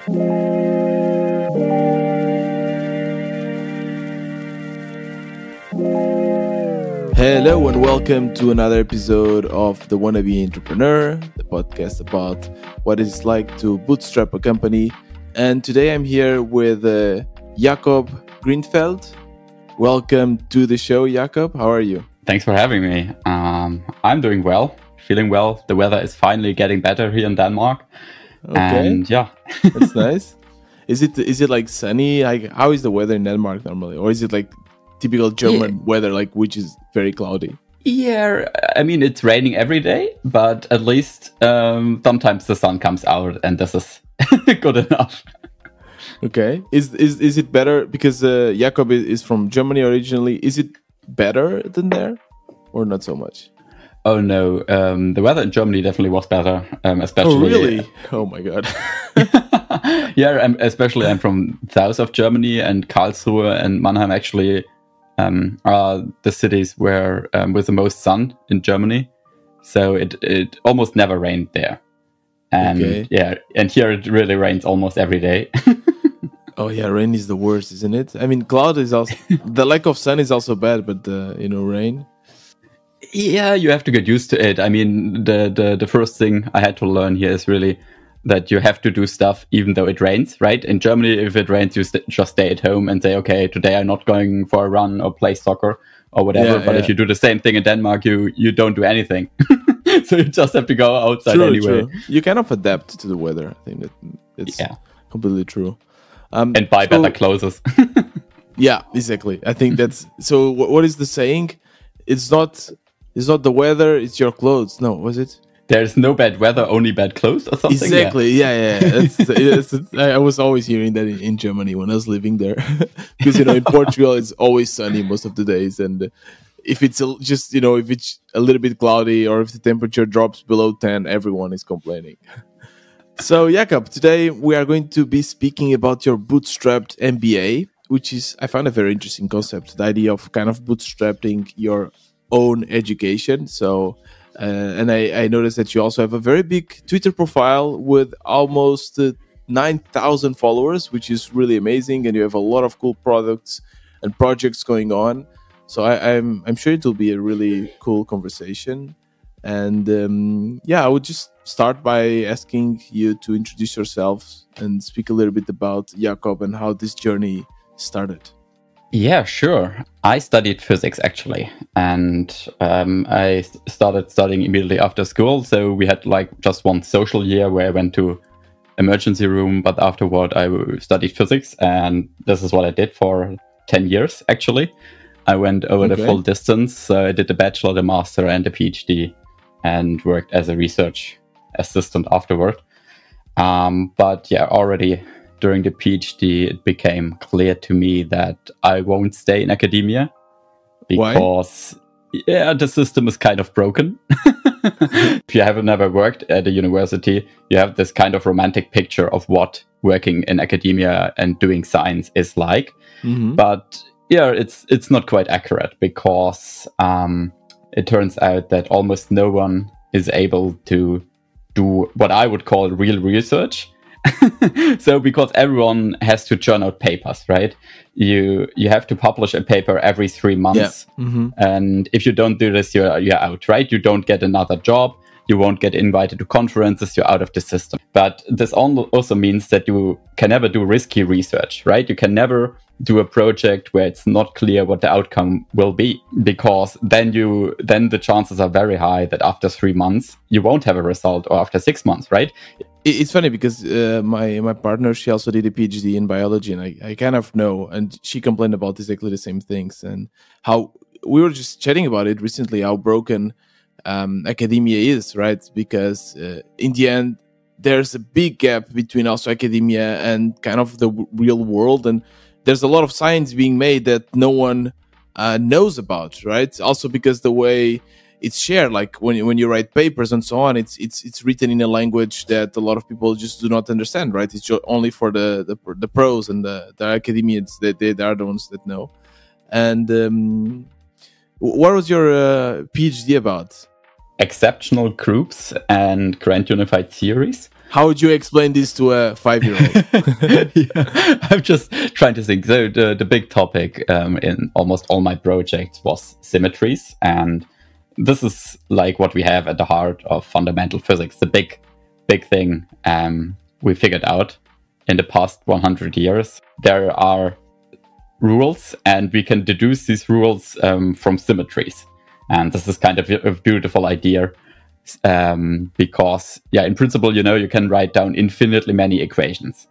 Hello and welcome to another episode of The Wannabe Entrepreneur, the podcast about what it's like to bootstrap a company. And today I'm here with Jakob Greenfeld. Welcome to the show, Jakob. How are you? Thanks for having me. I'm doing well, feeling well. The weather is finally getting better here in Denmark. Okay. And yeah. That's nice. Is it like sunny? Like, how is the weather in Denmark normally? Or is it like typical German weather, like which is very cloudy? Yeah, I mean, it's raining every day, but at least sometimes the sun comes out and this is good enough. Okay. Is it better? Because Jakob is from Germany originally. Is it better than there or not so much? Oh no, the weather in Germany definitely was better, especially... Oh really? Oh my god. Yeah, I'm from south of Germany, and Karlsruhe and Mannheim actually are the cities where with the most sun in Germany. So it almost never rained there. And and here it really rains almost every day. Oh yeah, rain is the worst, isn't it? I mean, cloud is also the lack of sun is also bad, but rain. Yeah, you have to get used to it. I mean, the first thing I had to learn here is really that you have to do stuff even though it rains, right? In Germany, if it rains, you just stay at home and say, okay, today I'm not going for a run or play soccer or whatever. But if you do the same thing in Denmark, you don't do anything. So you just have to go outside anyway. True. You kind of adapt to the weather. I think that it's completely true. And buy better clothes. Yeah, exactly. I think that's... So what is the saying? It's not the weather, it's your clothes. No, was it? There's no bad weather, only bad clothes or something? Exactly, yeah. I was always hearing that in Germany when I was living there. Because, in Portugal, it's always sunny most of the days. And if it's if it's a little bit cloudy or if the temperature drops below 10, everyone is complaining. So, Jakob, today we are going to be speaking about your bootstrapped MBA, which is, I found a very interesting concept, the idea of kind of bootstrapping your own education. So... and I noticed that you also have a very big Twitter profile with almost 9,000 followers, which is really amazing. And you have a lot of cool products and projects going on. So I'm sure it will be a really cool conversation. And I would just start by asking you to introduce yourself and speak a little bit about Jakob and how this journey started. Yeah, sure. I studied physics, actually, and I started studying immediately after school. So we had just one social year where I went to emergency room, but afterward I studied physics, and this is what I did for 10 years, actually. I went over the full distance. So I did the bachelor, the master, and the PhD, and worked as a research assistant afterward. But yeah, already... during the PhD, it became clear to me that I won't stay in academia because the system is kind of broken. If you have never worked at a university, you have this kind of romantic picture of what working in academia and doing science is like. Mm-hmm. But it's not quite accurate because it turns out that almost no one is able to do what I would call real research. So because everyone has to churn out papers, right? You have to publish a paper every 3 months. Yeah. Mm-hmm. And if you don't do this, you're out, right? You don't get another job. You won't get invited to conferences. You're out of the system. But this also means that you can never do risky research, right? You can never do a project where it's not clear what the outcome will be, because then the chances are very high that after 3 months you won't have a result, or after 6 months, right? It's funny because my partner, she also did a PhD in biology, and I kind of know, and she complained about exactly the same things, and how we were just chatting about it recently, how broken academia is, right? Because in the end, there's a big gap between also academia and kind of the real world, and there's a lot of science being made that no one knows about, right? Also because the way it's shared, like when you write papers and so on, it's written in a language that a lot of people just do not understand, right? It's only for the pros and the academians that they are the ones that know. And what was your PhD about? Exceptional groups and grand unified theories. How would you explain this to a 5-year-old? Yeah, I'm just trying to think. So the big topic in almost all my projects was symmetries, and this is like what we have at the heart of fundamental physics. The big thing we figured out in the past 100 years. There are rules, and we can deduce these rules from symmetries. And this is kind of a beautiful idea. Because in principle, you can write down infinitely many equations.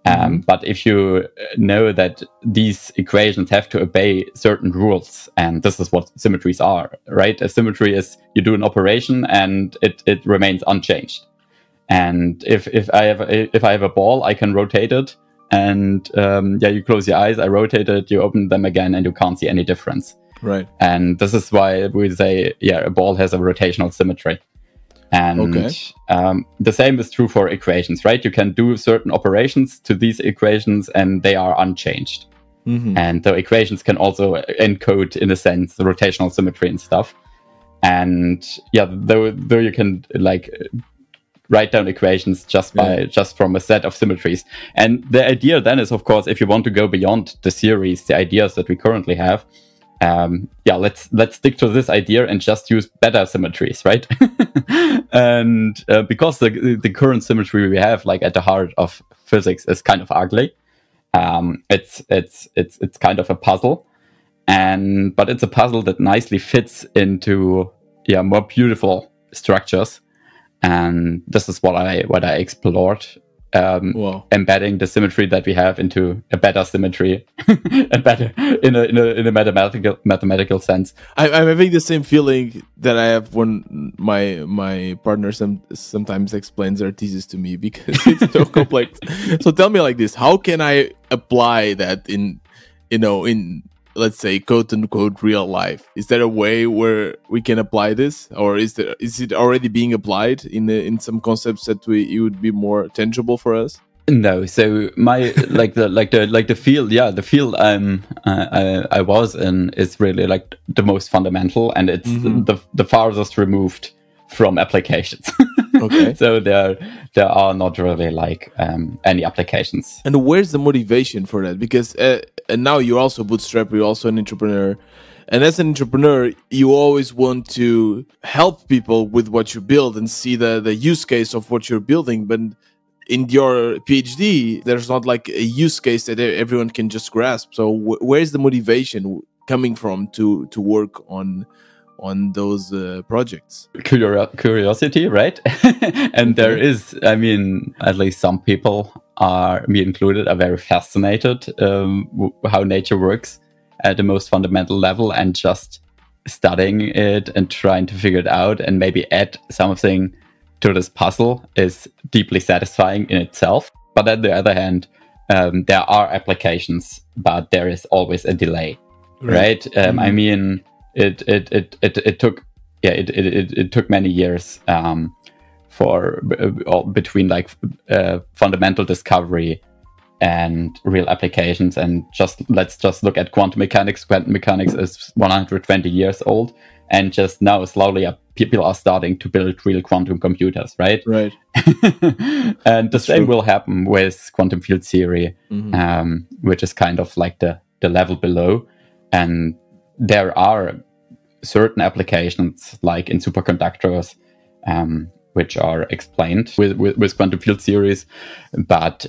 But if you know that these equations have to obey certain rules, and this is what symmetries are, right? A symmetry is you do an operation and it remains unchanged. And if I have a ball, I can rotate it, and you close your eyes, I rotate it, you open them again, and you can't see any difference. Right. And this is why we say, a ball has a rotational symmetry. And the same is true for equations, right? You can do certain operations to these equations and they are unchanged. And the equations can also encode, in a sense, the rotational symmetry and stuff. And though you can write down equations just from a set of symmetries. And the idea then is, of course, if you want to go beyond the series, the ideas that we currently have, let's stick to this idea and just use better symmetries, right? And because the current symmetry we have, at the heart of physics, is kind of ugly. It's kind of a puzzle, but it's a puzzle that nicely fits into more beautiful structures. And this is what I explored. Embedding the symmetry that we have into a better symmetry, and better in a mathematical sense. I'm having the same feeling that I have when my partner sometimes explains their thesis to me, because it's so complex. So tell me like this: how can I apply that in let's say quote unquote real life? Is there a way where we can apply this, or is it already being applied in some concepts that it would be more tangible for us? No, so my the field, the field I was in is really the most fundamental, and it's the farthest removed from applications. Okay. So there are not really any applications. And where's the motivation for that? Because and now you're also a bootstrapper, you're also an entrepreneur. And as an entrepreneur, you always want to help people with what you build and see the use case of what you're building. But in your PhD, there's not a use case that everyone can just grasp. So where's the motivation coming from to work on those projects? Curiosity, right? And there is, at least some people, me included, are very fascinated how nature works at the most fundamental level, and just studying it and trying to figure it out and maybe add something to this puzzle is deeply satisfying in itself. But on the other hand, there are applications, but there is always a delay, right? It took many years between fundamental discovery and real applications. And let's look at quantum mechanics. Quantum mechanics is 120 years old, and just now slowly people are starting to build real quantum computers, right? Right. And the same will happen with quantum field theory, which is kind of the level below. And there are certain applications, like in superconductors, which are explained with quantum field theories. But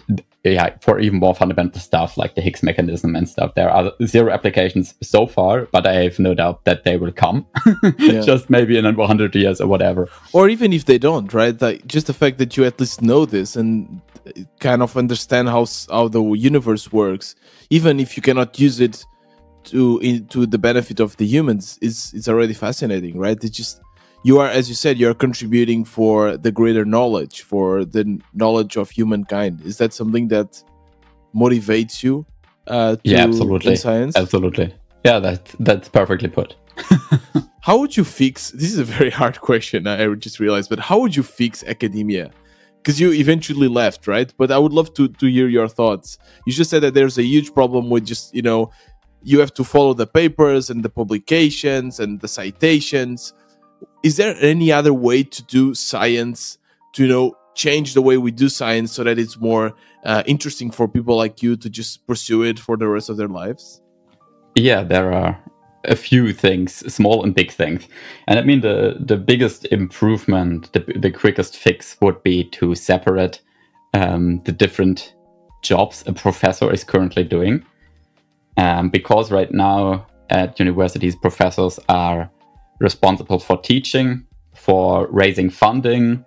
for even more fundamental stuff, like the Higgs mechanism and stuff, there are 0 applications so far, but I have no doubt that they will come. Just maybe in 100 years or whatever. Or even if they don't, right? Just the fact that you at least know this and kind of understand how the universe works, even if you cannot use it to the benefit of the humans, is already fascinating, right? It's just, you are, as you said, you are contributing for the greater knowledge, for the knowledge of humankind. Is that something that motivates you absolutely. In science? Absolutely. Yeah, that's perfectly put. How would you fix, this is a very hard question, I just realized, but how would you fix academia? Because you eventually left, right? But I would love to hear your thoughts. You just said that there's a huge problem with just, you have to follow the papers and the publications and the citations. Is there any other way to do science to change the way we do science so that it's more interesting for people like you to just pursue it for the rest of their lives? Yeah, there are a few things, small and big things. And I mean, the biggest improvement, the quickest fix would be to separate the different jobs a professor is currently doing. Because right now at universities, professors are responsible for teaching, for raising funding,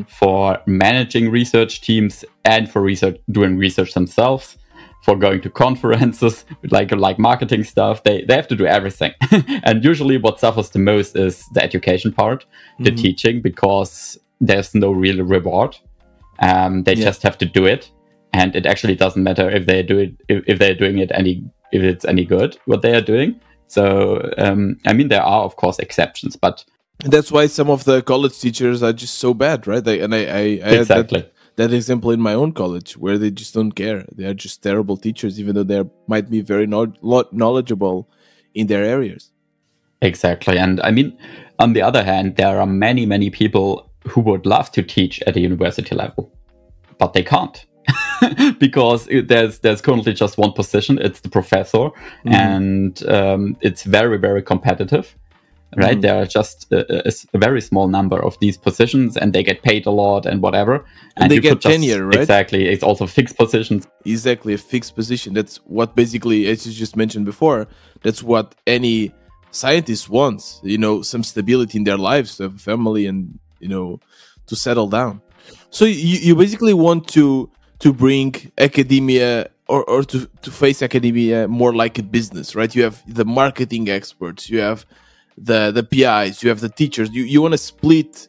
for managing research teams, and for doing research themselves, for going to conferences, like marketing stuff. They have to do everything. And usually what suffers the most is the education part, the teaching, because there's no real reward. They just have to do it. And it actually doesn't matter if they do it, if they're doing it if it's any good, what they are doing. So, I mean, there are, of course, exceptions, but that's why some of the college teachers are just so bad, right? I exactly. had that example in my own college where they just don't care. They are just terrible teachers, even though they might be very knowledgeable in their areas. Exactly. And I mean, on the other hand, there are many, many people who would love to teach at a university level, but they can't. Because there's currently just one position. It's the professor, and it's very, very competitive, right? There are just a very small number of these positions, and they get paid a lot and whatever. And they get tenure, right? Exactly. It's also fixed positions. Exactly, a fixed position. That's what basically, as you just mentioned before, that's what any scientist wants. Some stability in their lives, to have a family, and to settle down. So you basically want to bring academia or to face academia more like a business, right? You have the marketing experts, you have the PIs, you have the teachers. You want to split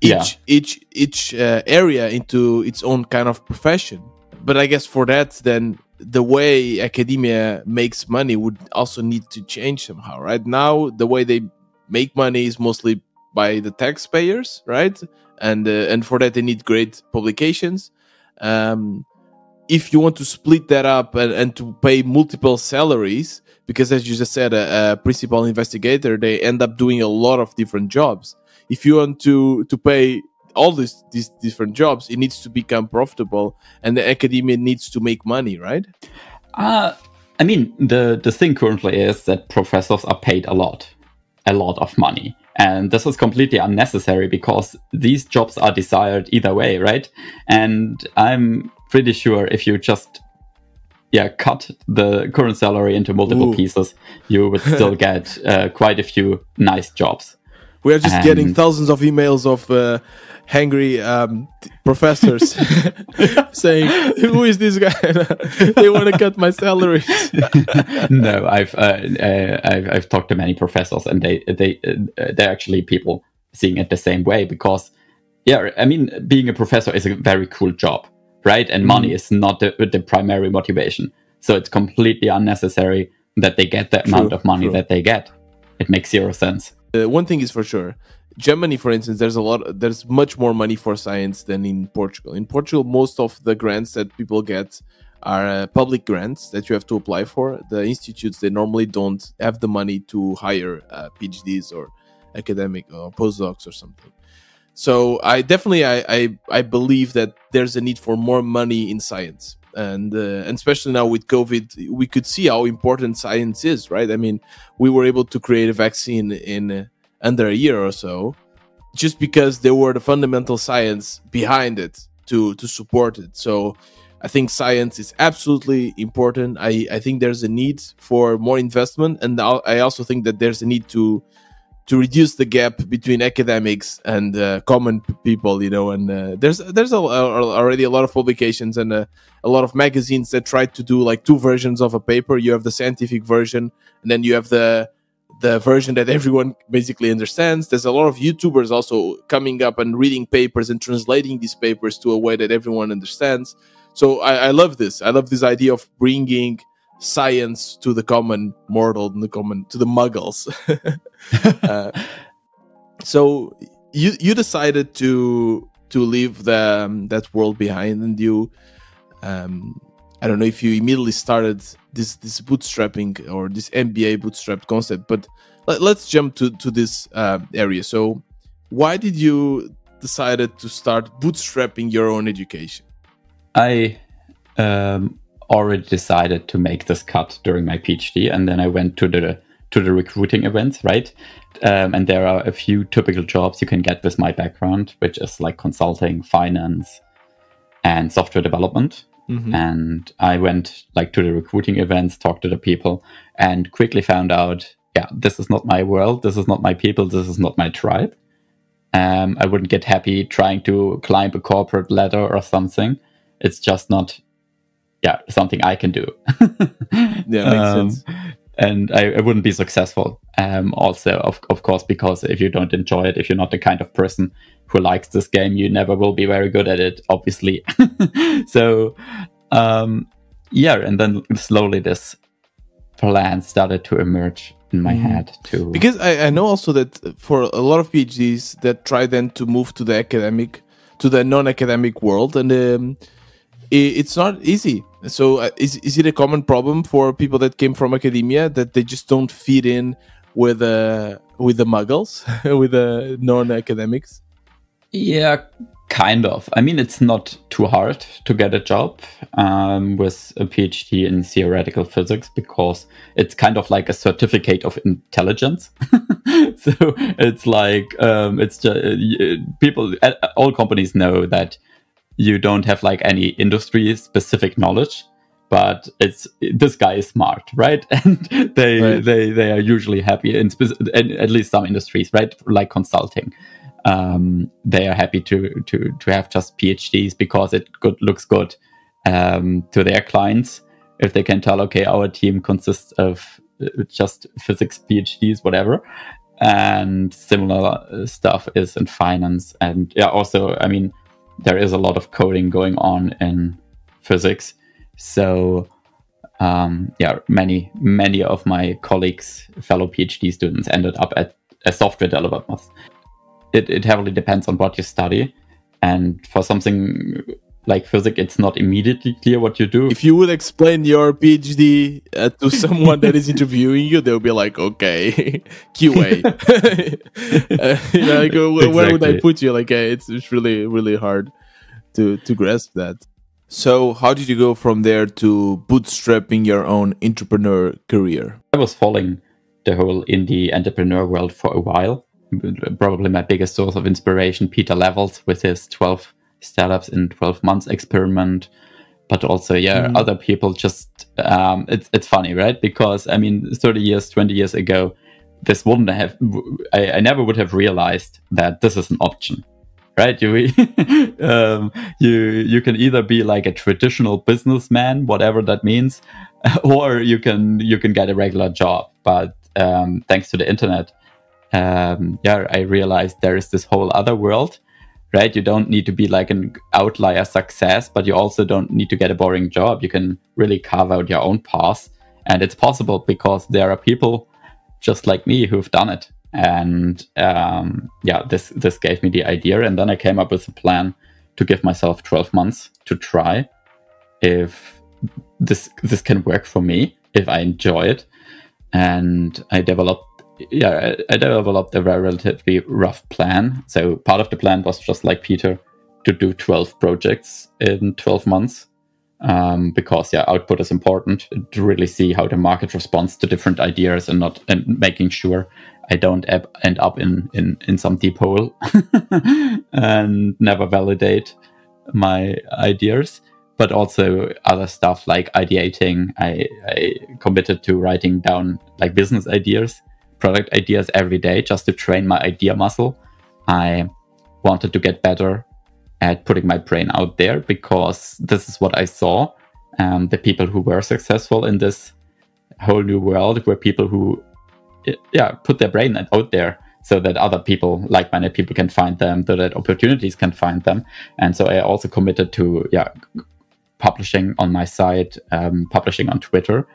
each area into its own kind of profession. But I guess for that, then the way academia makes money would also need to change somehow, right? Now the way they make money is mostly by the taxpayers, right? And for that they need great publications. If you want to split that up and to pay multiple salaries, because as you just said, a principal investigator, they end up doing a lot of different jobs. If you want to pay all these different jobs, it needs to become profitable, and the academia needs to make money, right? I mean, the thing currently is that professors are paid a lot of money. And this is completely unnecessary because these jobs are desired either way, right? And I'm pretty sure if you just cut the current salary into multiple pieces, you would still get quite a few nice jobs. We are just getting thousands of emails of hungry professors saying, "Who is this guy? They want to cut my salary." No, I've talked to many professors, and they're actually people seeing it the same way, because I mean, being a professor is a very cool job, right? And money is not the primary motivation, so it's completely unnecessary that they get the amount of money that they get. It makes zero sense. One thing is for sure, Germany, for instance, there's much more money for science than in Portugal. In Portugal, most of the grants that people get are public grants that you have to apply for. The institutes, they normally don't have the money to hire PhDs or academic or postdocs or something. So I definitely I believe that there's a need for more money in science. And especially now with COVID, we could see how important science is, right? I mean, we were able to create a vaccine in under a year or so, just because there were the fundamental science behind it to support it. So I think science is absolutely important. I think there's a need for more investment, and I also think that there's a need to reduce the gap between academics and common people, and there's already a lot of publications and a lot of magazines that try to do like two versions of a paper. You have the scientific version, and then you have the version that everyone basically understands. There's a lot of YouTubers also coming up and reading papers and translating these papers to a way that everyone understands. So I love this. I love this idea of bringing science to the common mortal, to the muggles. So you decided to leave that world behind, and you I don't know if you immediately started this bootstrapping or this MBA bootstrap concept, but let's jump to this area. So why did you decided to start bootstrapping your own education? I already decided to make this cut during my PhD, and then I went to the recruiting events, right? And there are a few typical jobs you can get with my background, which is like consulting, finance, and software development. Mm-hmm. And I went like to the recruiting events, talked to the people, and quickly found out, yeah, this is not my world, this is not my people, this is not my tribe. I wouldn't get happy trying to climb a corporate ladder or something. It's just not, something I can do. Yeah, makes sense. And I wouldn't be successful. Also, of course, because if you don't enjoy it, if you're not the kind of person who likes this game, you never will be very good at it, obviously. So, and then slowly this plan started to emerge in my head too. Because I know also that for a lot of PhDs that try then to move to the non-academic world, and it's not easy. So is it a common problem for people that came from academia that they just don't fit in with the muggles, with the non-academics? Yeah, kind of. I mean, it's not too hard to get a job with a PhD in theoretical physics, because it's kind of like a certificate of intelligence. So it's like it's just, all companies know that you don't have like any industry specific knowledge, but this guy is smart, right? And they are usually happy in at least some industries, right? Like consulting. They are happy to have just PhDs because it looks good to their clients. If they can tell, okay, our team consists of just physics PhDs, whatever. And similar stuff is in finance. And also, I mean, there is a lot of coding going on in physics. So, many of my colleagues, fellow PhD students, ended up as software developers. It heavily depends on what you study. And for something like physics, it's not immediately clear what you do. If you would explain your PhD to someone that is interviewing you, they'll be like, okay, QA. Exactly. Where would I put you? Like, it's really, really hard to grasp that. So how did you go from there to bootstrapping your own entrepreneur career? I was following the whole indie entrepreneur world for a while. Probably my biggest source of inspiration, Peter Levels, with his 12 startups in 12 months experiment. But also, other people just, it's funny, right? Because, I mean, 30 years, 20 years ago, this wouldn't have, I never would have realized that this is an option, right? You can either be like a traditional businessman, whatever that means, or you can get a regular job. But thanks to the internet, I realized there is this whole other world, right? You don't need to be like an outlier success, but you also don't need to get a boring job. You can really carve out your own path. And it's possible because there are people just like me who've done it. And this gave me the idea. And then I came up with a plan to give myself 12 months to try if this can work for me, if I enjoy it. And I developed a relatively rough plan. So part of the plan was just like Peter, to do 12 projects in 12 months. Because output is important to really see how the market responds to different ideas, and making sure I don't end up in some deep hole and never validate my ideas. But also other stuff like ideating. I committed to writing down like business ideas, product ideas every day, just to train my idea muscle. I wanted to get better at putting my brain out there, because this is what I saw. The people who were successful in this whole new world were people who put their brain out there, so that other people, like-minded people, can find them, so that opportunities can find them. And so I also committed to publishing on my site, publishing on Twitter.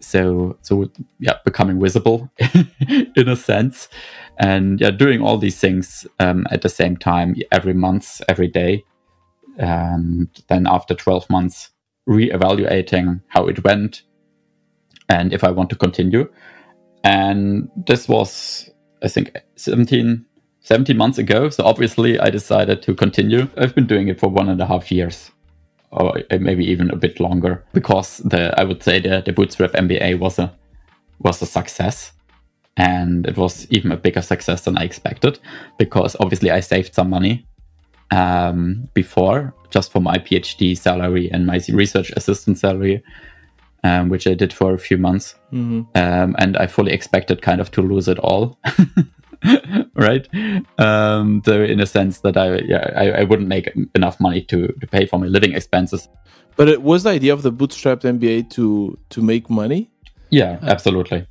So becoming visible in a sense, and doing all these things at the same time, every month, every day. And then after 12 months, re-evaluating how it went and if I want to continue. And this was, I think, 17 17 months ago. So obviously I decided to continue. I've been doing it for 1.5 years, or maybe even a bit longer, because I would say the Bootstrap MBA was a success. And it was even a bigger success than I expected, because obviously I saved some money before, just for my PhD salary and my research assistant salary, which I did for a few months. And I fully expected kind of to lose it all. Right? So in a sense that I wouldn't make enough money to pay for my living expenses. But it was the idea of the bootstrapped MBA to make money? Yeah, absolutely.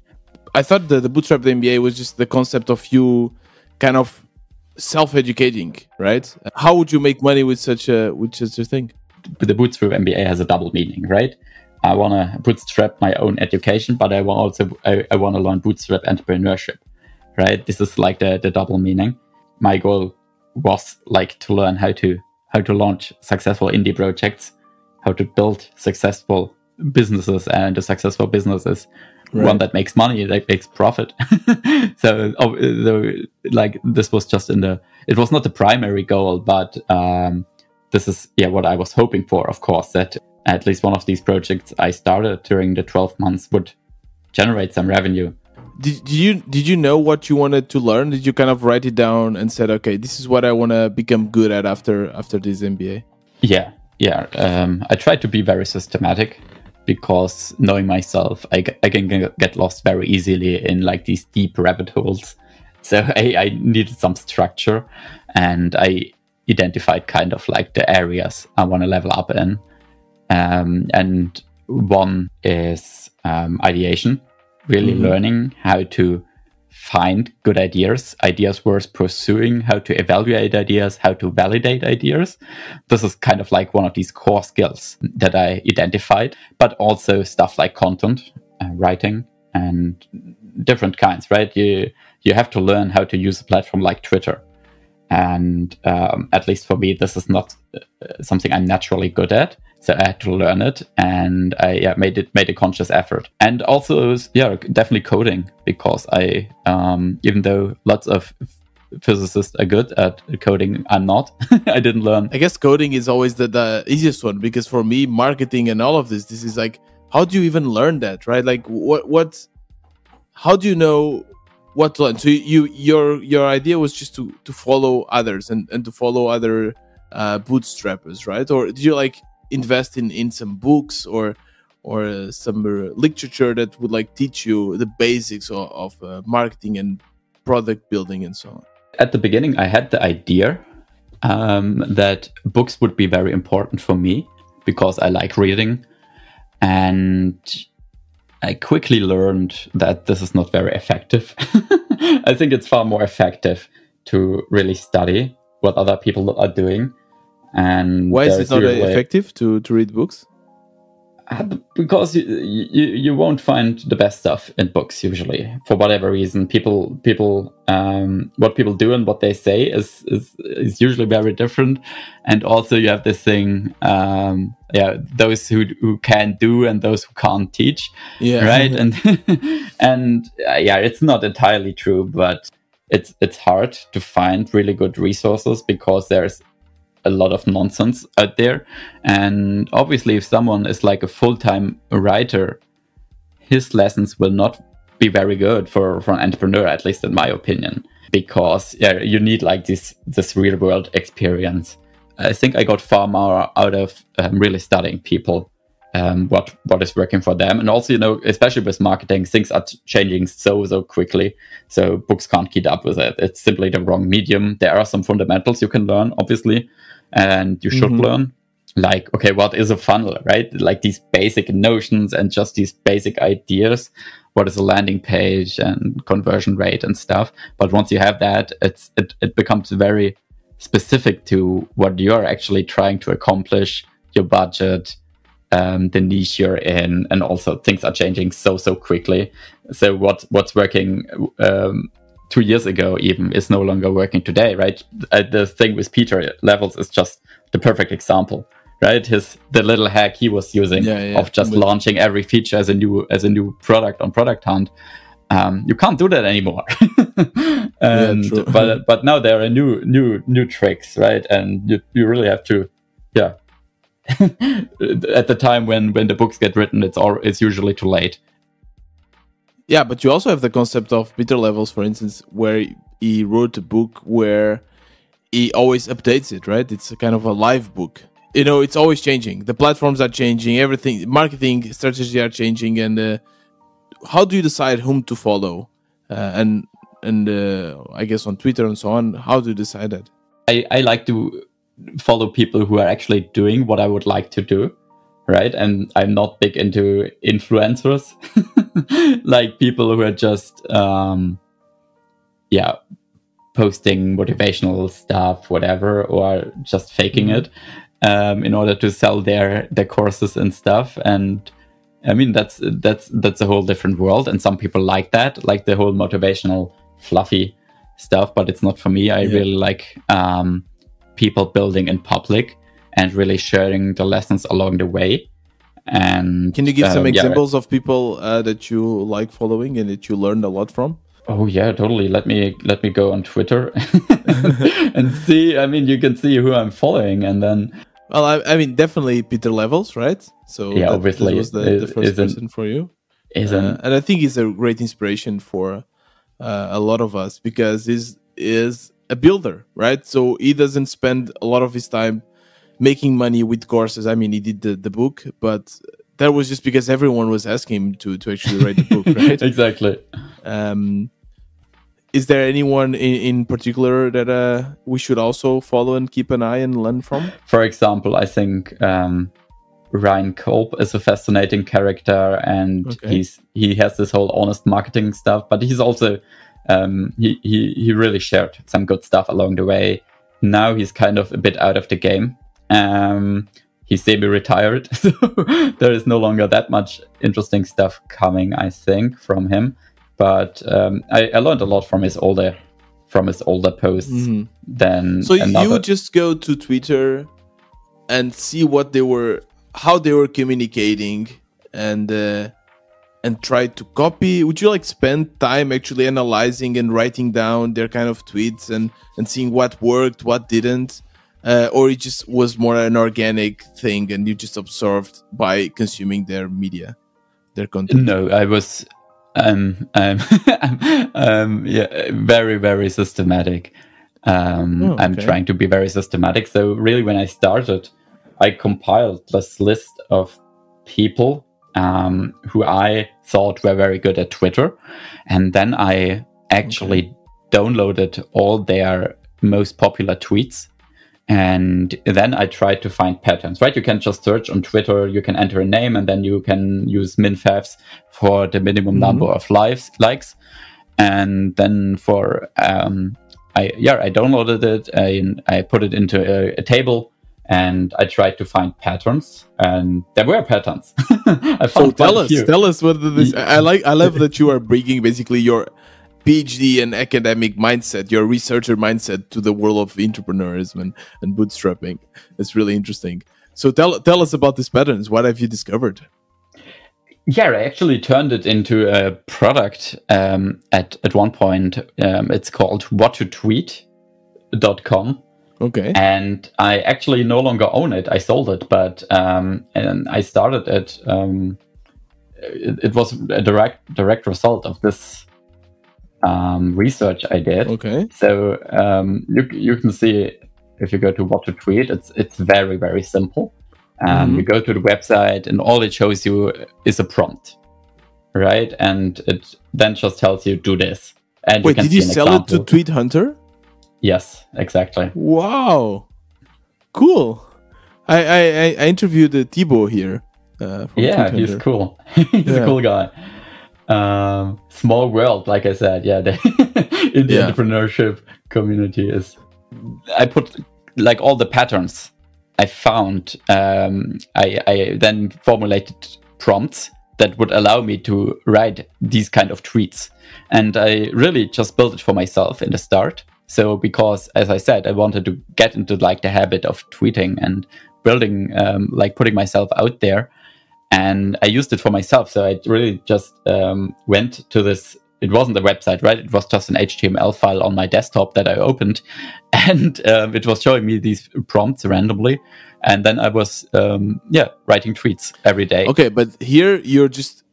I thought the bootstrapped MBA was just the concept of you kind of self-educating, right? How would you make money with such a thing? The Bootstrap MBA has a double meaning, right? I want to bootstrap my own education, but I want to learn bootstrap entrepreneurship, right? This is like the double meaning. My goal was like to learn how to launch successful indie projects, how to build successful businesses, and a successful business is one that makes money, that makes profit. So like this was just it was not the primary goal, but this is what I was hoping for, of course, that at least one of these projects I started during the 12 months would generate some revenue. Did you know what you wanted to learn? Did you kind of write it down and said, okay, this is what I want to become good at after this MBA? Yeah. I tried to be very systematic, because knowing myself, I can get lost very easily in like these deep rabbit holes. So I needed some structure, and I identified kind of like the areas I want to level up in. And one is ideation, really learning how to find good ideas worth pursuing, how to evaluate ideas, how to validate ideas. This is kind of like one of these core skills that I identified, but also stuff like content, writing, and different kinds, right? You have to learn how to use a platform like Twitter. And at least for me, this is not something I'm naturally good at. So I had to learn it, and I made a conscious effort. And also, definitely coding, because I, even though lots of physicists are good at coding, I'm not. I didn't learn. I guess coding is always the easiest one, because for me, marketing and all of this is like, how do you even learn that, right? Like, how do you know what to learn? So your idea was just to follow others and to follow other bootstrappers, right? Or did you like invest in some books or some literature that would like teach you the basics of marketing and product building and so on? At the beginning, I had the idea that books would be very important for me, because I like reading, and I quickly learned that this is not very effective. I think it's far more effective to really study what other people are doing. And why is it not effective to read books? Because you won't find the best stuff in books usually, for whatever reason. People what people do and what they say is usually very different. And also you have this thing, those who can do and those who can't teach, right? And it's not entirely true, but it's hard to find really good resources, because there's a lot of nonsense out there. And obviously, if someone is like a full-time writer, his lessons will not be very good for an entrepreneur, at least in my opinion, because you need like this real world experience. I think I got far more out of really studying people, what is working for them. And also, especially with marketing, things are changing so quickly, so books can't keep up with it. It's simply the wrong medium. There are some fundamentals you can learn, obviously, and you should learn, like, okay, what is a funnel, right? Like these basic notions and just these basic ideas. What is a landing page and conversion rate and stuff? But once you have that, it becomes very specific to what you're actually trying to accomplish, your budget, the niche you're in, and also things are changing so quickly. So what's working 2 years ago even is no longer working today, right? The thing with Peter Levels is just the perfect example, right? The little hack he was using of just launching every feature as a new product on Product Hunt. You can't do that anymore. And true. but now there are new tricks, right? And you really have to, yeah. At the time when the books get written, it's usually too late. Yeah, but you also have the concept of Peter Levels, for instance, where he wrote a book where he always updates it, right? It's a kind of a live book. It's always changing. The platforms are changing, everything, marketing strategy are changing, and how do you decide whom to follow? And I guess on Twitter and so on, how do you decide that? I like to follow people who are actually doing what I would like to do, right? And I'm not big into influencers, like people who are just posting motivational stuff, whatever, or just faking it in order to sell their courses and stuff. And I mean that's a whole different world, and some people like that, like the whole motivational fluffy stuff, but it's not for me. I really like people building in public and really sharing the lessons along the way. And can you give some examples of people that you like following and that you learned a lot from? Oh yeah, totally. Let me go on Twitter and see. I mean, you can see who I'm following, and then. Well, I mean, definitely Peter Levels, right? So yeah, obviously, that was the first person for you, and I think he's a great inspiration for a lot of us, because he is a builder, right? So he doesn't spend a lot of his time making money with courses. I mean, he did the book, but that was just because everyone was asking him to actually write the book, right? Exactly. Is there anyone in particular that we should also follow and keep an eye and learn from? For example, I think Ryan Kolb is a fascinating character, and he has this whole honest marketing stuff, but he's also he really shared some good stuff along the way. Now he's kind of a bit out of the game. He's semi-retired, so there is no longer that much interesting stuff coming, I think, from him. But I learned a lot from his older posts. So you just go to Twitter and see how they were communicating, and try to copy. Would you spend time actually analyzing and writing down their kind of tweets and seeing what worked, what didn't? Or it just was more an organic thing and you just absorbed by consuming their media, their content? No, I was very, very systematic. I'm trying to be very systematic. So really, when I started, I compiled this list of people who I thought were very good at Twitter, and then I actually downloaded all their most popular tweets. And then I tried to find patterns, right? You can just search on Twitter, you can enter a name, and then you can use min-favs for the minimum number of likes. And then I downloaded it, I put it into a table, and I tried to find patterns, and there were patterns. I found tell us what this. I love that you are bringing basically your PhD and academic mindset, your researcher mindset, to the world of entrepreneurism and bootstrapping. It's really interesting. So tell us about these patterns. What have you discovered? Yeah, I actually turned it into a product at one point. It's called whattotweet.com. Okay. And I actually no longer own it. I sold it, but and I started it. It was a direct result of this research I did. Okay. So you can see, if you go to what to tweet, it's very, very simple. You go to the website, and all it shows you is a prompt, right? And it then just tells you, do this. And wait, did you sell it to Tweet Hunter? Yes, exactly. Wow, cool. I interviewed Thibaut here. He's cool. He's a cool guy. Small world, like I said. Yeah, in the entrepreneurship community is. I put all the patterns I found. I then formulated prompts that would allow me to write these kind of tweets, and I really just built it for myself in the start. So because, as I said, I wanted to get into the habit of tweeting and building, putting myself out there. And I used it for myself. So I really just went to this it wasn't a website, right? It was just an HTML file on my desktop that I opened, and it was showing me these prompts randomly, and then I was writing tweets every day. Okay, but here you're just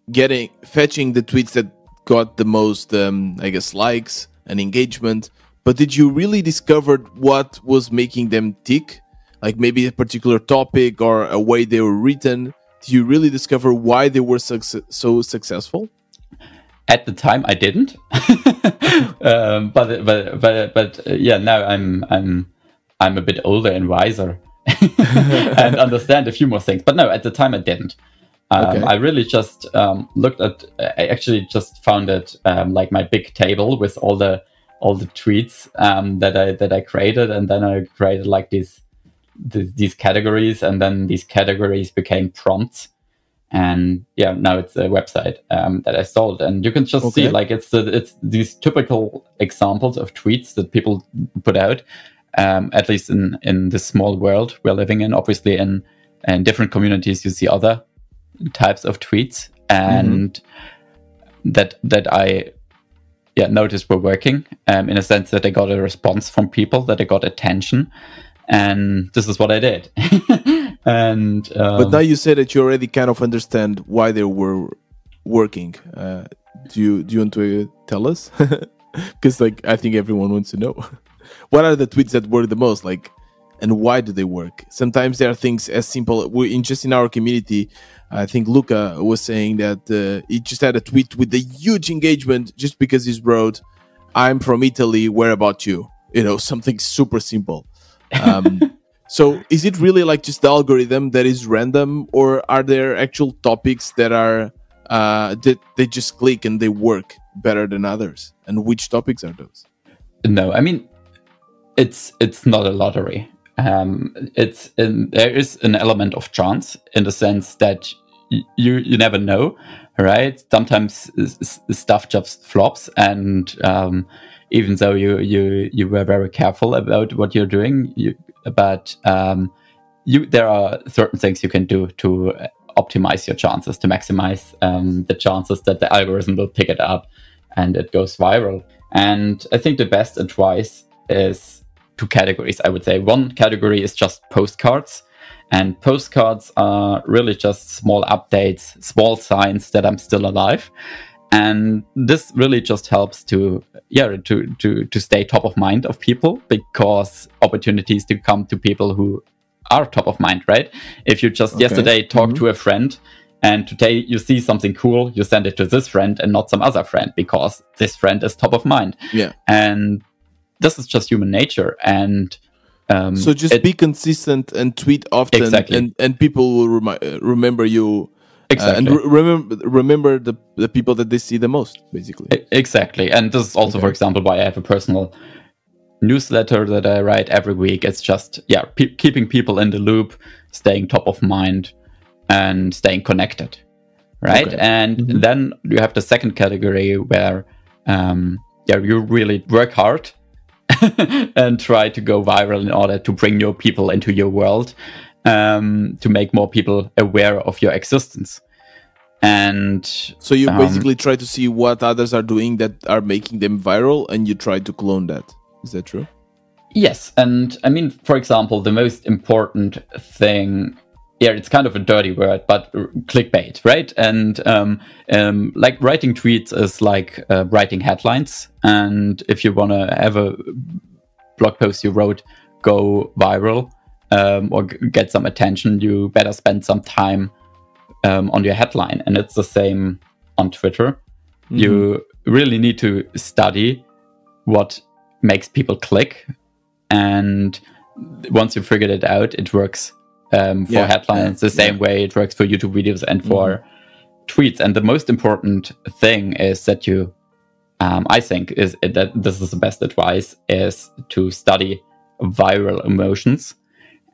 fetching the tweets that got the most, I guess, likes and engagement. But did you really discover what was making them tick? Like maybe a particular topic or a way they were written? Did you really discover why they were so successful? At the time, I didn't. But now I'm a bit older and wiser and understand a few more things. But no, at the time I didn't. Okay. I really just looked at. I actually just found it like my big table with all the tweets that I created, and then I created like these categories, and then these categories became prompts, and now it's a website that I sold, and you can just see like it's these typical examples of tweets that people put out, at least in this small world we're living in. Obviously, in different communities, you see other types of tweets, and that I noticed were working, in a sense that I got a response from people, that I got attention, and this is what I did. And but now you say that you already kind of understand why they were working. Do you want to tell us? Because like I think everyone wants to know. What are the tweets that work the most? Like, and why do they work? Sometimes there are things as simple. In our community, I think Luca was saying that he just had a tweet with a huge engagement just because he wrote, "I'm from Italy. Where about you?" You know, something super simple. So is it really like just the algorithm that is random, or are there actual topics that are that they just click and they work better than others? And which topics are those? No, I mean, it's not a lottery. There is an element of chance, in the sense that you never know, right? Sometimes stuff just flops, and even though you were very careful about what you're doing, there are certain things you can do to optimize your chances, to maximize the chances that the algorithm will pick it up and it goes viral. And I think the best advice is 2 categories, I would say. One category is just postcards. And postcards are really just small updates, small signs that I'm still alive. And this really just helps to stay top of mind of people, because opportunities to come to people who are top of mind, right? If you just yesterday talked to a friend, and today you see something cool, you send it to this friend and not some other friend, because this friend is top of mind. Yeah. And this is just human nature. And so just be consistent and tweet often, exactly. and people will remember you. Exactly. And remember the people that they see the most, basically. Exactly. And this is also, for example, why I have a personal newsletter that I write every week. It's just, keeping people in the loop, staying top of mind, and staying connected, right? Okay. And then you have the second category where, you really work hard and try to go viral in order to bring your people into your world, to make more people aware of your existence. And so you basically try to see what others are doing that are making them viral, and you try to clone that. Is that true? Yes. And I mean, for example, the most important thing, it's kind of a dirty word, but clickbait, right? And like writing tweets is like writing headlines. And if you want to have a blog post you wrote go viral, or get some attention, you better spend some time on your headline. And it's the same on Twitter. You really need to study what makes people click, and once you figured it out, it works for headlines the same way it works for YouTube videos and for tweets. And the most important thing is that you I think is that this is the best advice, is to study viral emotions.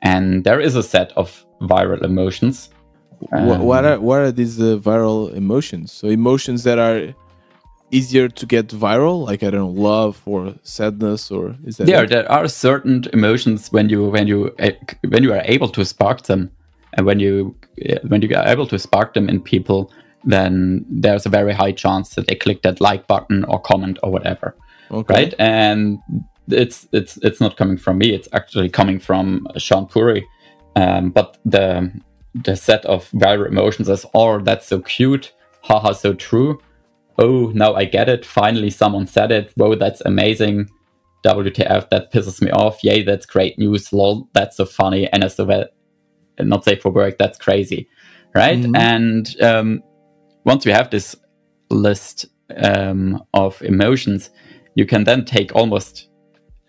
And there is a set of viral emotions. What are these viral emotions? So emotions that are easier to get viral, like I don't know, love or sadness, or is that? There are certain emotions when you are able to spark them, and when you are able to spark them in people, then there's a very high chance that they click that like button or comment or whatever. Okay. Right? And it's not coming from me. It's actually coming from Sean Puri. But the set of viral emotions is, oh, that's so cute. Haha, so true. Oh, now I get it. Finally, someone said it. Whoa, that's amazing. WTF, that pisses me off. Yay, that's great news. Lol, that's so funny. And not safe for work. That's crazy. Right? And once we have this list of emotions, you can then take almost,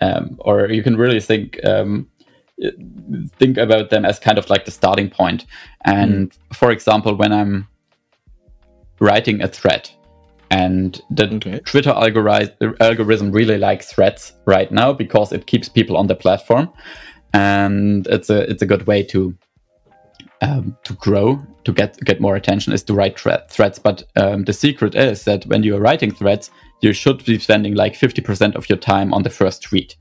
or you can really think about them as kind of like the starting point. And for example, when I'm writing a thread, and the Twitter algorithm really likes threads right now because it keeps people on the platform, and it's a good way to grow, to get more attention, is to write threads. But the secret is that when you're writing threads, you should be spending like 50% of your time on the first tweet,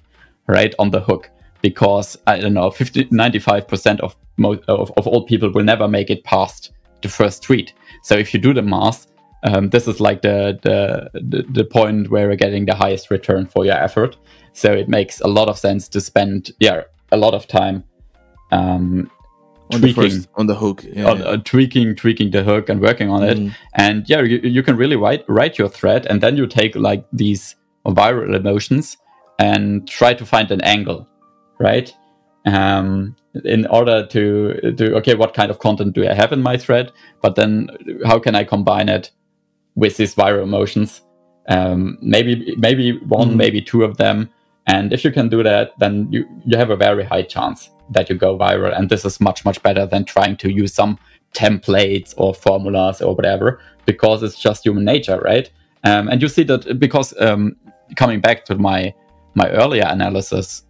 right, on the hook, because I don't know, 95% of all people will never make it past the first tweet. So if you do the math, this is like the point where you're getting the highest return for your effort. So it makes a lot of sense to spend a lot of time tweaking on the hook, tweaking the hook and working on it. And you can really write your thread, and then you take like these viral emotions and try to find an angle, right? In order to okay, what kind of content do I have in my thread? But then how can I combine it with these viral emotions? Maybe one, maybe two of them. And if you can do that, then you have a very high chance that you go viral. And this is much, much better than trying to use some templates or formulas or whatever, because it's just human nature, right? And you see that because coming back to my earlier analysis,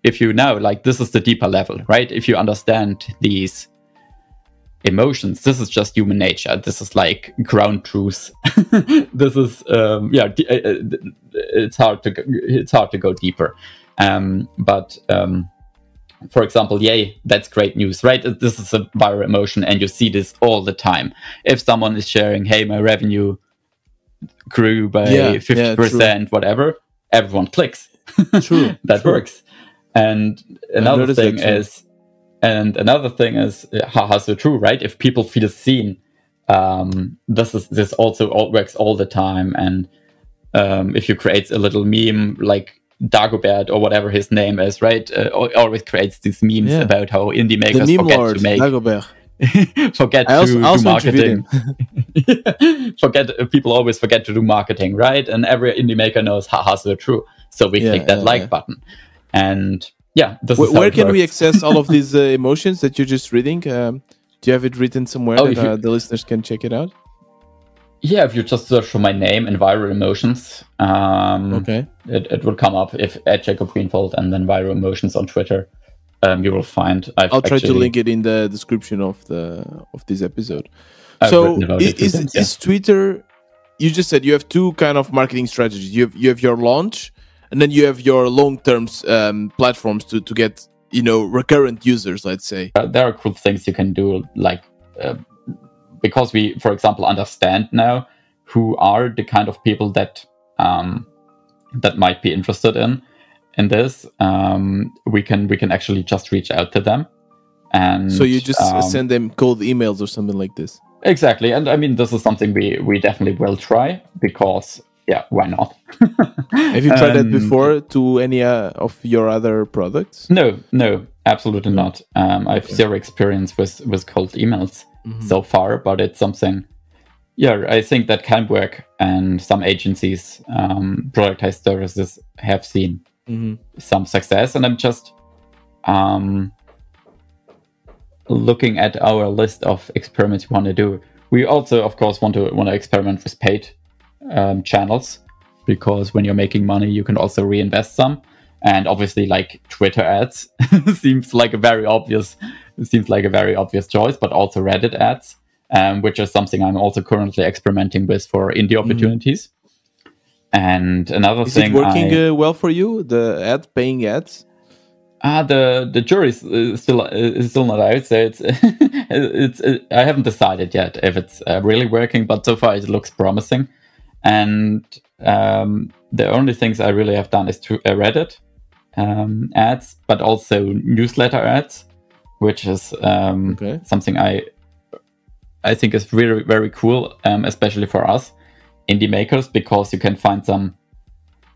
if you now, like, this is the deeper level, right? If you understand these emotions, this is just human nature. This is like ground truth. This is it's hard to go deeper. But for example, yay, that's great news, right? This is a viral emotion, and you see this all the time. If someone is sharing, hey, my revenue grew by 50%, whatever, everyone clicks. True. That works. And another thing is, haha, so true, right? If people feel seen, this also works all the time. And if you create a little meme like Dagobert or whatever his name is, right? Always creates these memes about how indie makers forget to make Dagobert. forget to do marketing. People always forget to do marketing, right? And every indie maker knows, haha, so true. So we click that like button. And this is where can we access all of these emotions that you're just reading? Do you have it written somewhere that the listeners can check it out? Yeah, if you just search for my name and viral emotions, it will come up. If at Jakob Greenfeld and then viral emotions on Twitter, you will find. I'll try to link it in the description of this episode. So is Twitter? You just said you have two kind of marketing strategies. You have your launch, and then you have your long-term platforms to get recurrent users. Let's say there are cool things you can do, like because we, for example, understand now who are the kind of people that might be interested in this. We can actually just reach out to them, and so you just send them cold emails or something like this. Exactly, and I mean, this is something we definitely will try, because why not? Have you tried that before to any of your other products? No, absolutely not. I have zero experience with cold emails so far, but it's something I think that can work, and some agencies, productized services, have seen some success. And I'm just looking at our list of experiments we want to do. We also, of course, want to experiment with paid channels, because when you're making money, you can also reinvest some. And obviously, like, Twitter ads seems like a very obvious choice, but also Reddit ads, which is something I'm also currently experimenting with for indie opportunities. And another thing, is it working well for you? The paying ads? The jury is still not out, so it's I haven't decided yet if it's really working, but so far it looks promising. And the only things I really have done is to Reddit ads, but also newsletter ads, which is something I think is very, very cool, especially for us indie makers, because you can find some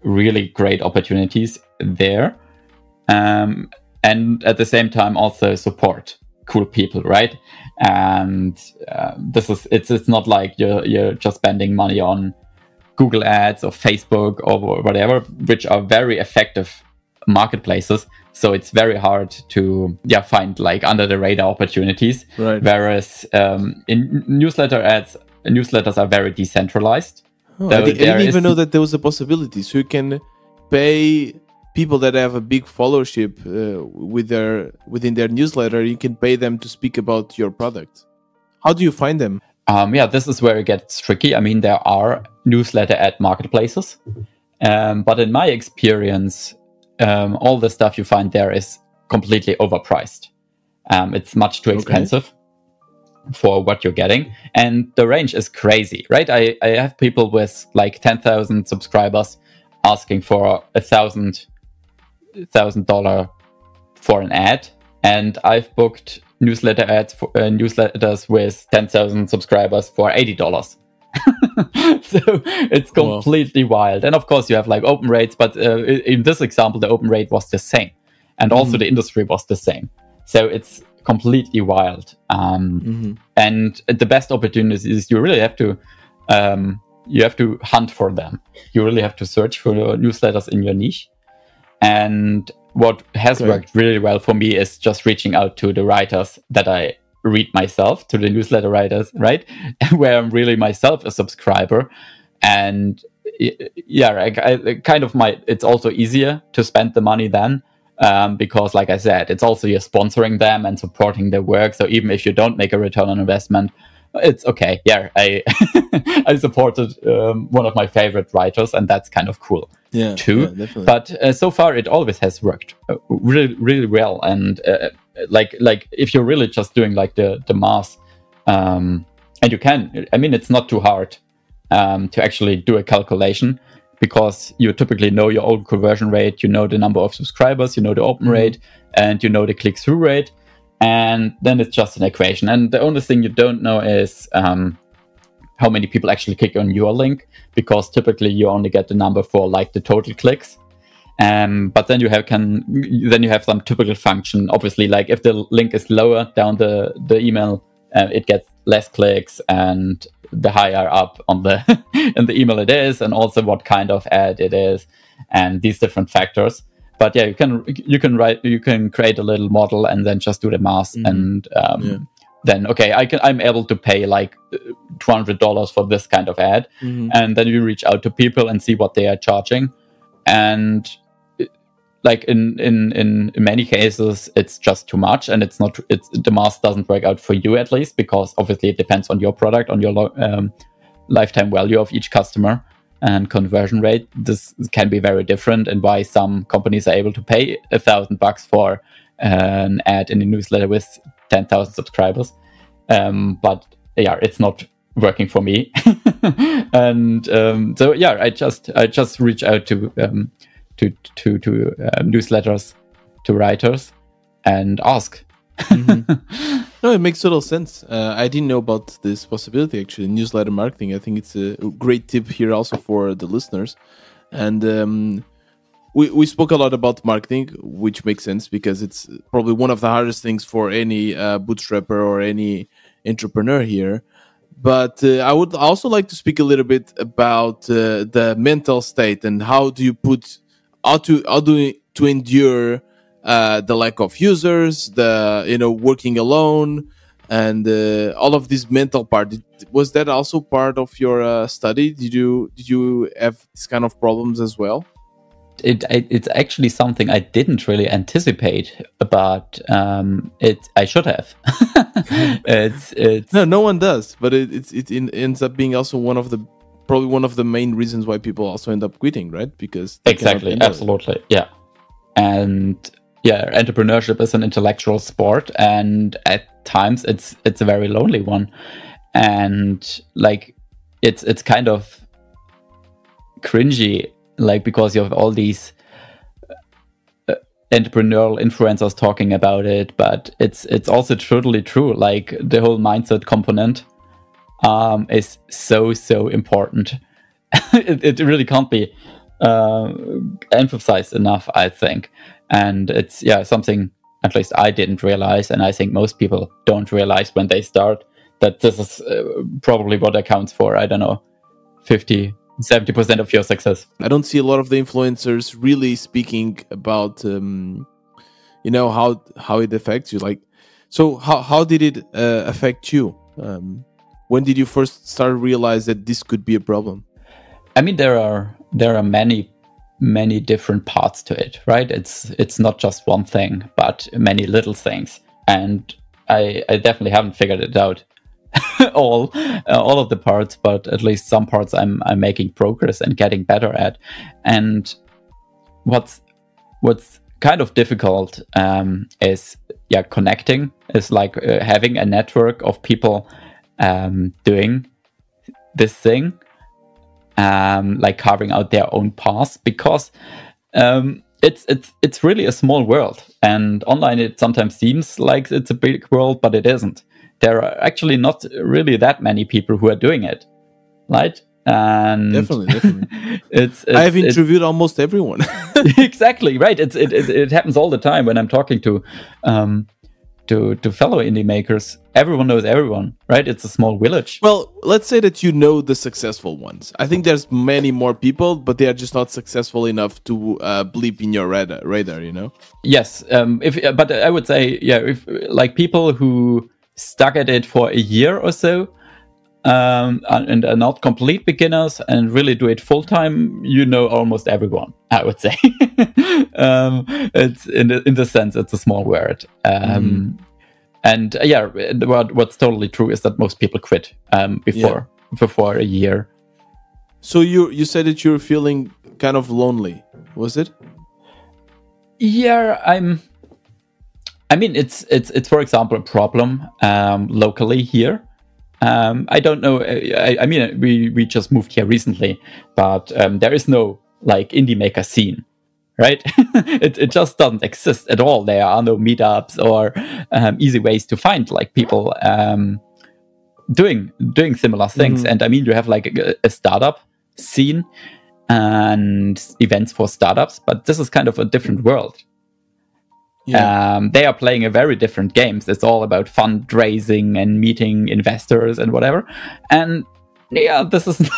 really great opportunities there, and at the same time also support cool people, right? And it's not like you're just spending money on Google ads or Facebook or whatever, which are very effective marketplaces. So it's very hard to find like under the radar opportunities. Right. Whereas in newsletters are very decentralized. I didn't even know that there was a possibility. So you can pay people that have a big followership within their newsletter. You can pay them to speak about your product. How do you find them? This is where it gets tricky. I mean, there are newsletter ad marketplaces, but in my experience, all the stuff you find there is completely overpriced. It's much too expensive for what you're getting, and the range is crazy, right? I have people with like 10,000 subscribers asking for $1,000 for an ad, and I've booked newsletter ads for newsletters with 10,000 subscribers for $80. So it's completely wild. And of course you have like open rates, but in this example the open rate was the same, and also the industry was the same. So it's completely wild. And the best opportunities is you really have to hunt for them. You really have to search for your newsletters in your niche. And what has worked really well for me is just reaching out to the writers that I read myself, to the newsletter writers, right? Where I'm really myself a subscriber. And I kind of it's also easier to spend the money then, because like I said, it's also you're sponsoring them and supporting their work. So even if you don't make a return on investment, it's okay. Yeah, I supported one of my favorite writers, and that's kind of cool too. Definitely. But so far, it always has worked really, really well. And like if you're really just doing like the math, and you can, I mean, it's not too hard to actually do a calculation, because you typically know your own conversion rate, you know the number of subscribers, you know the open rate, and you know the click-through rate. And then it's just an equation. And the only thing you don't know is how many people actually click on your link, because typically you only get the number for like the total clicks. But then you have some typical function. Obviously, like if the link is lower down the email, it gets less clicks, and the higher up on the in the email it is, and also what kind of ad it is, and these different factors. But yeah, you can create a little model and then just do the math, and then I'm able to pay like $200 for this kind of ad, and then you reach out to people and see what they are charging, and like in many cases it's just too much, and the math doesn't work out for you, at least, because obviously it depends on your product, on your lifetime value of each customer. And conversion rate, this can be very different, and why some companies are able to pay $1,000 for an ad in a newsletter with 10,000 subscribers. But yeah, it's not working for me. And so yeah, I just reach out to newsletters, to writers, and ask. No, it makes total sense. I didn't know about this possibility, actually, newsletter marketing. I think it's a great tip here also for the listeners. And we spoke a lot about marketing, which makes sense because it's probably one of the hardest things for any bootstrapper or any entrepreneur here. But I would also like to speak a little bit about the mental state and how do you endure the lack of users, working alone, and all of this mental part. Was that also part of your study? Did you have this kind of problems as well? It's actually something I didn't really anticipate, but I should have. No one does, but it ends up being also probably one of the main reasons why people also end up quitting, right? Because exactly, absolutely, yeah. And entrepreneurship is an intellectual sport, and at times it's a very lonely one, and like it's kind of cringy, like, because you have all these entrepreneurial influencers talking about it, but it's also totally true. Like, the whole mindset component is so important. it really can't be emphasized enough, I think. And it's something at least I didn't realize, and I think most people don't realize when they start, that this is probably what accounts for, I don't know, 50-70% of your success. I don't see a lot of the influencers really speaking about how it affects you. Like, so how did it affect you? When did you first start to realize that this could be a problem? I mean, there are many different parts to it, right? It's not just one thing, but many little things, and I definitely haven't figured it out all of the parts, but at least some parts I'm making progress and getting better at. And what's kind of difficult is connecting, is like having a network of people doing this thing, like carving out their own paths, because it's really a small world, and online it sometimes seems like it's a big world, but it isn't. There are actually not really that many people who are doing it, right? And definitely. I have interviewed almost everyone. Exactly, right. It happens all the time when I'm talking to fellow indie makers. Everyone knows everyone, right? It's a small village. Well, let's say that you know the successful ones. I think there's many more people, but they are just not successful enough to bleep in your radar. Yes, but I would say, if like people who stuck at it for a year or so, and are not complete beginners and really do it full time, almost everyone, I would say. It's in the sense, it's a small word. And what's totally true is that most people quit before a year. So you said that you're feeling kind of lonely, was it? Yeah, I mean, it's for example a problem locally here. I don't know. I mean, we just moved here recently, but there is no like indie maker scene, right? it just doesn't exist at all. There are no meetups or easy ways to find like people doing similar things. And I mean, you have like a startup scene and events for startups, but this is kind of a different world. They are playing a very different games. It's all about fundraising and meeting investors and whatever. And this is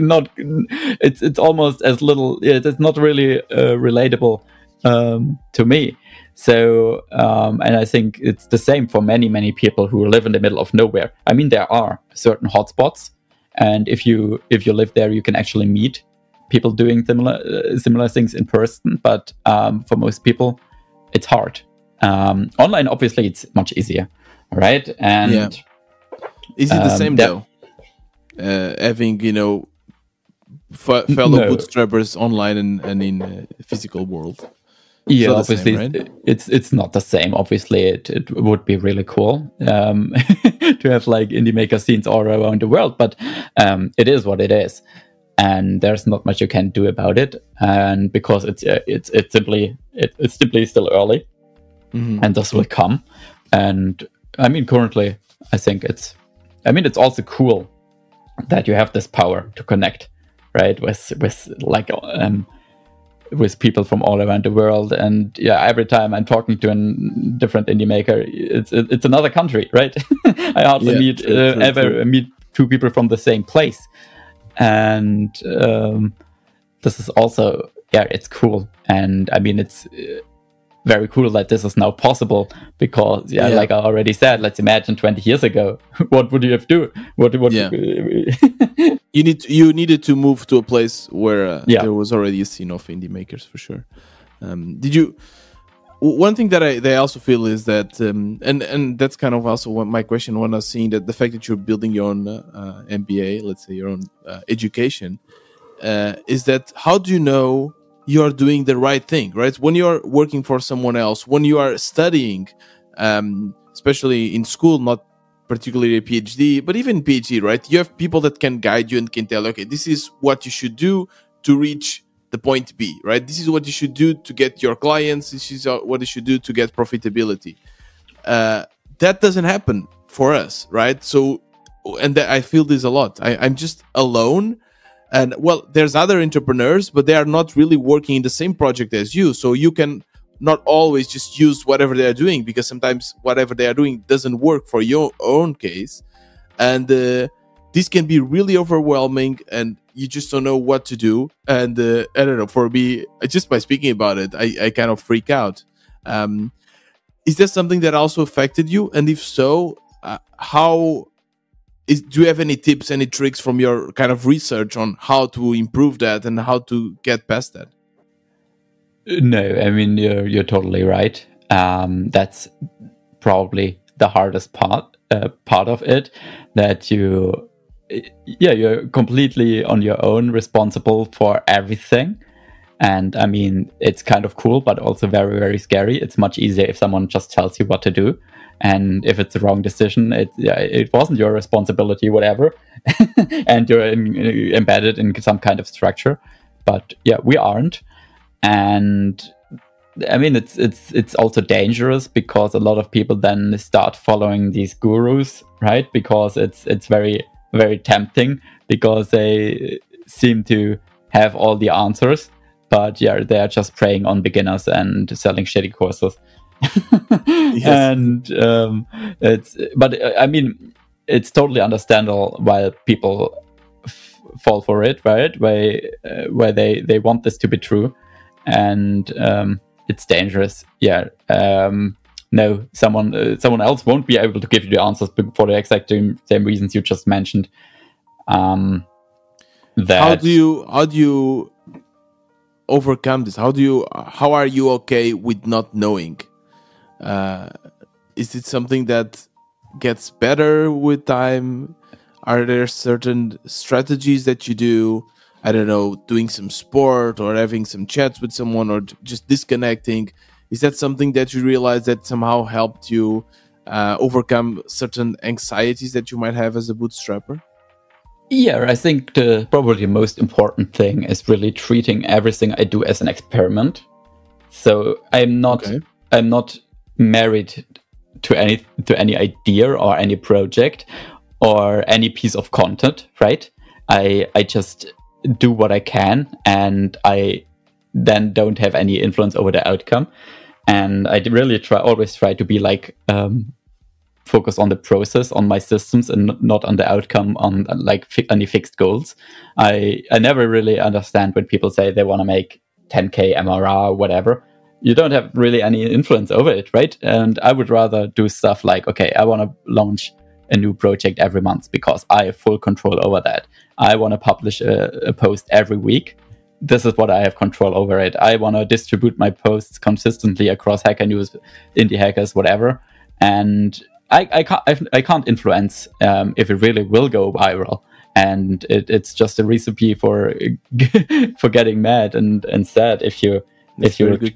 not. It's almost as little. It's not really relatable to me. So, and I think it's the same for many people who live in the middle of nowhere. I mean, there are certain hotspots, and if you live there, you can actually meet people doing similar things in person. But for most people, it's hard. Online, obviously, it's much easier, right? And is it the same though? Having fellow bootstrappers online and in physical world. Yeah, obviously, same, right? It's not the same. Obviously, it would be really cool to have like indie maker scenes all around the world, but it is what it is, and there's not much you can do about it. And because it's simply still early, and this will come. And I mean, currently, I think it's also cool that you have this power to connect, right, with people from all around the world. And every time I'm talking to a different indie maker, it's another country, right? I hardly meet two people from the same place. And this is also it's cool. And I mean, it's very cool that this is now possible, because like I already said, let's imagine 20 years ago, what would you have do? You needed to move to a place where there was already a scene of indie makers, for sure. One thing that I also feel is that and that's kind of also my question when I was seeing that the fact that you're building your own MBA, let's say your own education, is that how do you know you're doing the right thing, right? When you're working for someone else, when you are studying, especially in school, not particularly a PhD, but even PhD, right? You have people that can guide you and can tell, okay, this is what you should do to reach the point B, right? This is what you should do to get your clients. This is what you should do to get profitability. That doesn't happen for us, right? So, and I feel this a lot. I'm just alone. And well, there's other entrepreneurs, but they are not really working in the same project as you. So you can not always just use whatever they are doing, because sometimes whatever they are doing doesn't work for your own case. And this can be really overwhelming, and you just don't know what to do. And I don't know, for me, just by speaking about it, I kind of freak out. Is there something that also affected you? And if so, do you have any tips, any tricks from your kind of research on how to improve that and how to get past that? No, I mean, you're totally right. That's probably the hardest part of it, that you're completely on your own, responsible for everything. And I mean, it's kind of cool, but also very, very scary. It's much easier if someone just tells you what to do. And if it's the wrong decision, it wasn't your responsibility, whatever. And you're embedded in some kind of structure. But yeah, we aren't. And I mean, it's also dangerous, because a lot of people then start following these gurus, right? Because it's very, very tempting, because they seem to have all the answers. But yeah, they're just preying on beginners and selling shitty courses. Yes. And I mean, it's totally understandable why people fall for it, right? Where they want this to be true, and it's dangerous. Yeah. No, someone else won't be able to give you the answers for the exact same reasons you just mentioned. How do you overcome this? How are you okay with not knowing? Is it something that gets better with time? Are there certain strategies that you do? I don't know, doing some sport or having some chats with someone, or just disconnecting. Is that something that you realize that somehow helped you overcome certain anxieties that you might have as a bootstrapper? Yeah, I think probably the most important thing is really treating everything I do as an experiment. So I'm not married to any idea or any project or any piece of content, right? I just do what I can, and I then don't have any influence over the outcome. And I really always try to be like focus on the process, on my systems, and not on the outcome, on like any fixed goals. I never really understand when people say they want to make 10k MRR or whatever. You don't have really any influence over it, right? And I would rather do stuff like, okay, I want to launch a new project every month because I have full control over that. I want to publish a post every week. This is what I have control over it. I want to distribute my posts consistently across Hacker News, Indie Hackers, whatever. And I can't influence if it really will go viral. And it's just a recipe for for getting mad and sad if you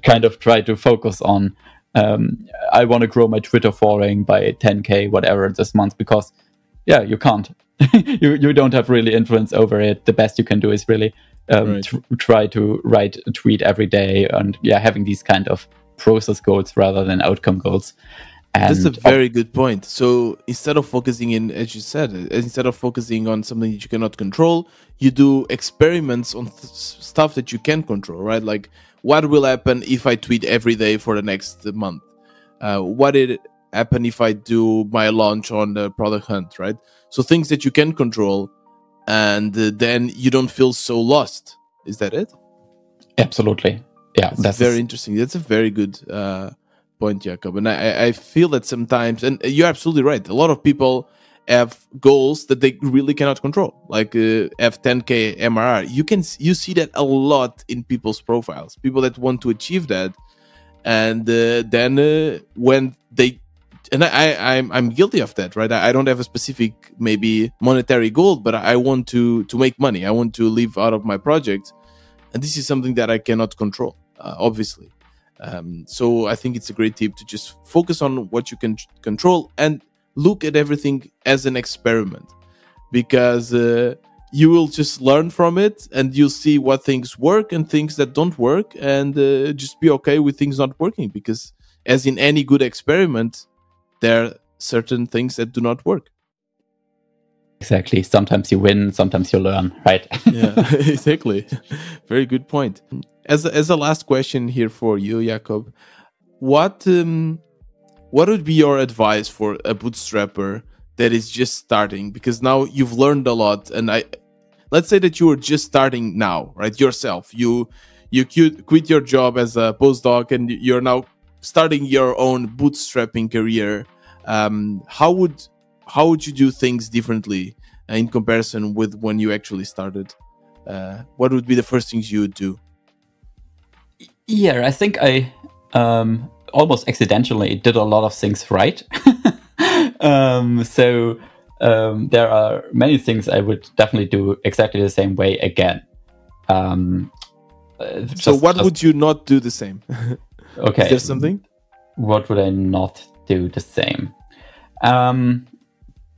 kind of try to focus on I want to grow my Twitter following by 10k whatever this month, because yeah, you can't. you don't have really influence over it. The best you can do is really try to write a tweet every day, and yeah, having these kind of process goals rather than outcome goals. And that's a very good point. So instead of focusing in, as you said, instead of focusing on something that you cannot control, you do experiments on stuff that you can control, right? Like, what will happen if I tweet every day for the next month? What did happen if I do my launch on the product hunt, right? So things that you can control, and then you don't feel so lost. Is that it? Absolutely. Yeah, that's very interesting. That's a very good point, Jakob. And I feel that sometimes, and you're absolutely right, a lot of people have goals that they really cannot control, like have 10k MRR. You see that a lot in people's profiles, people that want to achieve that, and then when they, and I'm guilty of that, right? I don't have a specific maybe monetary goal, but I want to make money. I want to live out of my project. And this is something that I cannot control, obviously. So I think it's a great tip to just focus on what you can control and look at everything as an experiment, because you will just learn from it and you'll see what things work and things that don't work, and just be okay with things not working, because as in any good experiment, there are certain things that do not work. Exactly. Sometimes you win, sometimes you learn, right? Yeah, exactly. Very good point. As a last question here for you, Jakob, what would be your advice for a bootstrapper that is just starting? Because now you've learned a lot, and let's say that you were just starting now, right? Yourself, you quit your job as a postdoc, and you're now starting your own bootstrapping career. How would you do things differently in comparison with when you actually started? What would be the first things you would do? Yeah, I think I almost accidentally did a lot of things right. So there are many things I would definitely do exactly the same way again. So what would you not do the same? Okay. Is there something? What would I not do the same?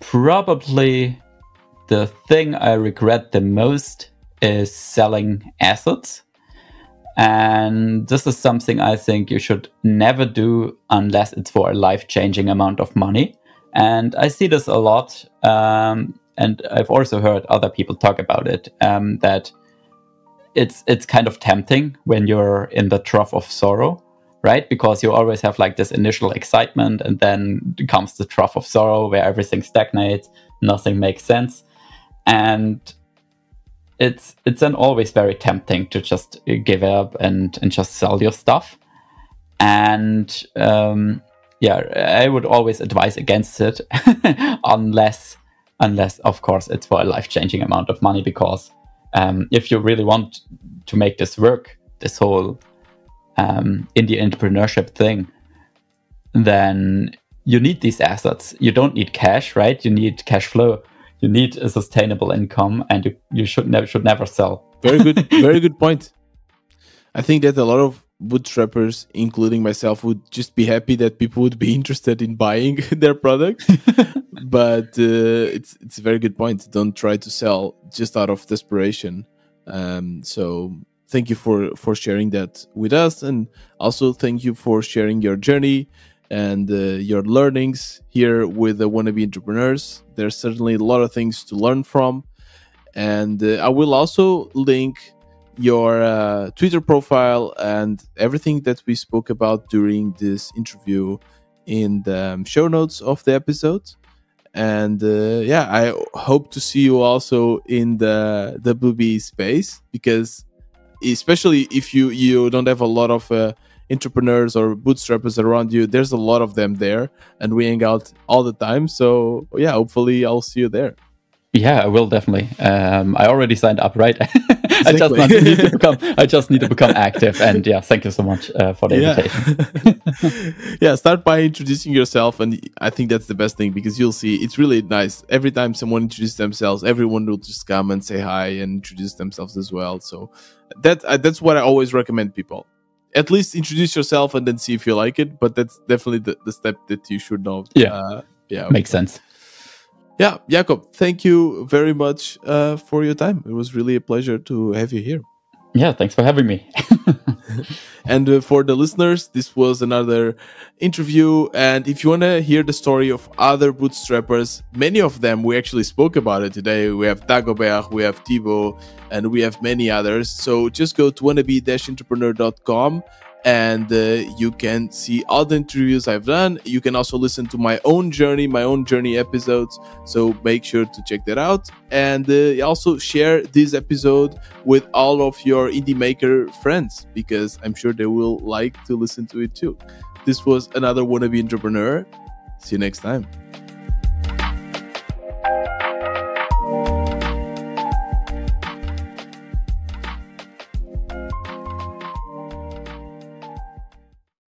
Probably the thing I regret the most is selling assets. And this is something I think you should never do unless it's for a life-changing amount of money. And I see this a lot. And I've also heard other people talk about it, that it's kind of tempting when you're in the trough of sorrow, right? Because you always have like this initial excitement, and then comes the trough of sorrow where everything stagnates, nothing makes sense. And it's then always very tempting to just give up and just sell your stuff. And I would always advise against it unless of course it's for a life-changing amount of money, because if you really want to make this work, this whole indie entrepreneurship thing, then you need these assets. You don't need cash, right? You need cash flow. You need a sustainable income, and you should never sell. Very good, very good point. I think that a lot of bootstrappers, including myself, would just be happy that people would be interested in buying their product. But it's a very good point. Don't try to sell just out of desperation. So thank you for sharing that with us, and also thank you for sharing your journey and your learnings here with the Wannabe Entrepreneurs. There's certainly a lot of things to learn from. And I will also link your Twitter profile and everything that we spoke about during this interview in the show notes of the episode. And I hope to see you also in the WB space, because especially if you don't have a lot of entrepreneurs or bootstrappers around you, there's a lot of them there, and we hang out all the time. So yeah, hopefully I'll see you there. Yeah, I will definitely. I already signed up, right? Exactly. I just need to become active. And yeah, thank you so much for the invitation. Yeah, start by introducing yourself, and I think that's the best thing, because you'll see it's really nice. Every time someone introduces themselves, everyone will just come and say hi and introduce themselves as well. So that's what I always recommend people. At least introduce yourself and then see if you like it. But that's definitely the step that you should know. Makes sense. Yeah, Jakob, thank you very much for your time. It was really a pleasure to have you here. Yeah, thanks for having me. And for the listeners, this was another interview. And if you want to hear the story of other bootstrappers, many of them, we actually spoke about it today. We have Dagobert, we have Thibaut, and we have many others. So just go to wannabe-entrepreneur.com and you can see all the interviews I've done. You can also listen to my own journey episodes. So make sure to check that out. And also share this episode with all of your indie maker friends, because I'm sure they will like to listen to it too. This was another Wannabe Entrepreneur. See you next time.